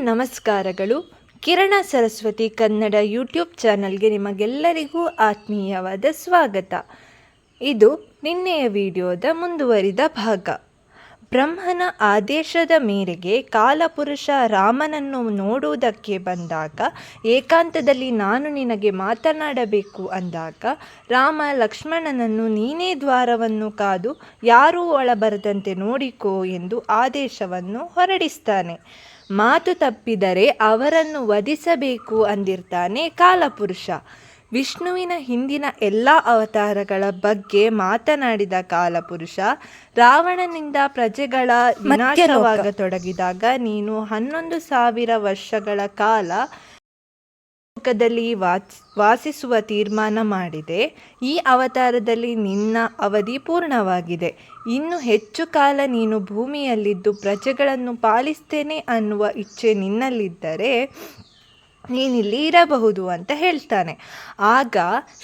ನಮಸ್ಕಾರಗಳು. ಕಿರಣ ಸರಸ್ವತಿ ಕನ್ನಡ ಯೂಟ್ಯೂಬ್ ಚಾನಲ್ಗೆ ನಿಮಗೆಲ್ಲರಿಗೂ ಆತ್ಮೀಯವಾದ ಸ್ವಾಗತ. ಇದು ನಿನ್ನೆಯ ವಿಡಿಯೋದ ಮುಂದುವರಿದ ಭಾಗ. ಬ್ರಹ್ಮನ ಆದೇಶದ ಮೇರೆಗೆ ಕಾಲಪುರುಷ ರಾಮನನ್ನು ನೋಡುವುದಕ್ಕೆ ಬಂದಾಗ, ಏಕಾಂತದಲ್ಲಿ ನಾನು ನಿನಗೆ ಮಾತನಾಡಬೇಕು ಅಂದಾಗ, ರಾಮ ಲಕ್ಷ್ಮಣನನ್ನು ನೀನೇ ದ್ವಾರವನ್ನು ಕಾದು ಯಾರೂ ಒಳಬರದಂತೆ ನೋಡಿಕೋ ಎಂದು ಆದೇಶವನ್ನು ಹೊರಡಿಸ್ತಾನೆ. ಮಾತು ತಪ್ಪಿದರೆ ಅವರನ್ನು ವಧಿಸಬೇಕು ಅಂದಿರ್ತಾನೆ ಕಾಲಪುರುಷ. ವಿಷ್ಣುವಿನ ಹಿಂದಿನ ಎಲ್ಲ ಅವತಾರಗಳ ಬಗ್ಗೆ ಮಾತನಾಡಿದ ಕಾಲಪುರುಷ, ರಾವಣನಿಂದ ಪ್ರಜೆಗಳ ವಿನಾಶವಾಗತೊಡಗಿದಾಗ ನೀನು 11,000 ವರ್ಷಗಳ ಕಾಲ ಲೋಕದಲ್ಲಿ ವಾಸಿಸುವ ತೀರ್ಮಾನ ಮಾಡಿದೆ. ಈ ಅವತಾರದಲ್ಲಿ ನಿನ್ನ ಅವಧಿ ಪೂರ್ಣವಾಗಿದೆ. ಇನ್ನು ಹೆಚ್ಚು ಕಾಲ ನೀನು ಭೂಮಿಯಲ್ಲಿದ್ದು ಪ್ರಜೆಗಳನ್ನು ಪಾಲಿಸ್ತೇನೆ ಅನ್ನುವ ಇಚ್ಛೆ ನಿನ್ನಲ್ಲಿದ್ದರೆ ನೀನಿಲ್ಲಿ ಇರಬಹುದು ಅಂತ ಹೇಳ್ತಾನೆ. ಆಗ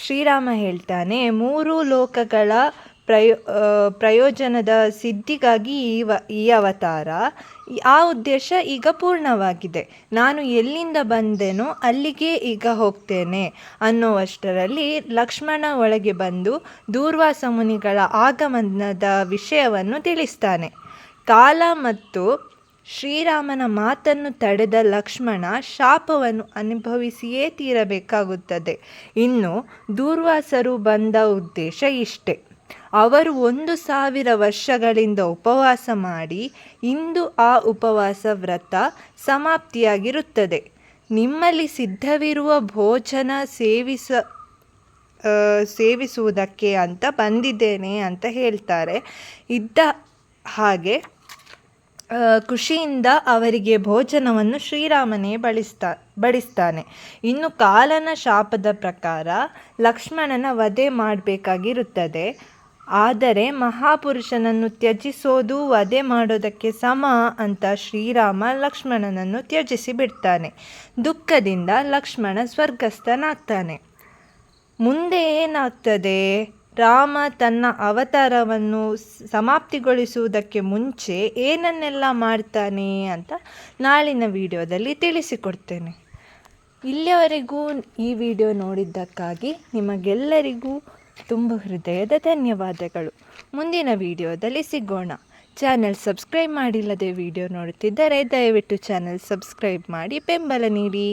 ಶ್ರೀರಾಮ ಹೇಳ್ತಾನೆ, 3 ಲೋಕಗಳ ಪ್ರಯೋಜನದ ಸಿದ್ಧಿಗಾಗಿ ಈ ಅವತಾರ, ಆ ಉದ್ದೇಶ ಈಗ ಪೂರ್ಣವಾಗಿದೆ. ನಾನು ಎಲ್ಲಿಂದ ಬಂದೆನೋ ಅಲ್ಲಿಗೆ ಈಗ ಹೋಗ್ತೇನೆ ಅನ್ನೋವಷ್ಟರಲ್ಲಿ ಲಕ್ಷ್ಮಣ ಒಳಗೆ ಬಂದು ದೂರ್ವಾಸ ಮುನಿಗಳ ಆಗಮನದ ವಿಷಯವನ್ನು ತಿಳಿಸ್ತಾನೆ. ಕಾಲ ಮತ್ತು ಶ್ರೀರಾಮನ ಮಾತನ್ನು ತಡೆದ ಲಕ್ಷ್ಮಣ ಶಾಪವನ್ನು ಅನುಭವಿಸಿಯೇ ತೀರಬೇಕಾಗುತ್ತದೆ. ಇನ್ನು ದೂರ್ವಾಸರು ಬಂದ ಉದ್ದೇಶ ಇಷ್ಟೇ. ಅವರು 1,000 ವರ್ಷಗಳಿಂದ ಉಪವಾಸ ಮಾಡಿ ಇಂದು ಆ ಉಪವಾಸ ವ್ರತ ಸಮಾಪ್ತಿಯಾಗಿರುತ್ತದೆ. ನಿಮ್ಮಲ್ಲಿ ಸಿದ್ಧವಿರುವ ಭೋಜನ ಸೇವಿಸುವುದಕ್ಕೆ ಅಂತ ಬಂದಿದ್ದೇನೆ ಅಂತ ಹೇಳ್ತಾರೆ. ಇದ್ದ ಹಾಗೆ ಖುಷಿಯಿಂದ ಅವರಿಗೆ ಭೋಜನವನ್ನು ಶ್ರೀರಾಮನೇ ಬಡಿಸ್ತಾನೆ. ಇನ್ನು ಕಾಲನ ಶಾಪದ ಪ್ರಕಾರ ಲಕ್ಷ್ಮಣನ ವಧೆ ಮಾಡಬೇಕಾಗಿರುತ್ತದೆ. ಆದರೆ ಮಹಾಪುರುಷನನ್ನು ತ್ಯಜಿಸೋದು ವಧೆ ಮಾಡೋದಕ್ಕೆ ಸಮ ಅಂತ ಶ್ರೀರಾಮ ಲಕ್ಷ್ಮಣನನ್ನು ತ್ಯಜಿಸಿ ಬಿಡ್ತಾನೆ. ದುಃಖದಿಂದ ಲಕ್ಷ್ಮಣ ಸ್ವರ್ಗಸ್ಥನಾಗ್ತಾನೆ. ಮುಂದೆ ಏನಾಗ್ತದೆ? ರಾಮ ತನ್ನ ಅವತಾರವನ್ನು ಸಮಾಪ್ತಿಗೊಳಿಸುವುದಕ್ಕೆ ಮುಂಚೆ ಏನನ್ನೆಲ್ಲ ಮಾಡ್ತಾನೆ ಅಂತ ನಾಳಿನ ವಿಡಿಯೋದಲ್ಲಿ ತಿಳಿಸಿಕೊಡ್ತೇನೆ. ಇಲ್ಲಿಯವರೆಗೂ ಈ ವಿಡಿಯೋ ನೋಡಿದ್ದಕ್ಕಾಗಿ ನಿಮಗೆಲ್ಲರಿಗೂ ತುಂಬ ಹೃದಯದ ಧನ್ಯವಾದಗಳು. ಮುಂದಿನ ವಿಡಿಯೋದಲ್ಲಿ ಸಿಗೋಣ. ಚಾನೆಲ್ ಸಬ್ಸ್ಕ್ರೈಬ್ ಮಾಡಿಲ್ಲದೆ ವಿಡಿಯೋ ನೋಡುತ್ತಿದ್ದರೆ ದಯವಿಟ್ಟು ಚಾನೆಲ್ ಸಬ್ಸ್ಕ್ರೈಬ್ ಮಾಡಿ ಬೆಂಬಲ ನೀಡಿ.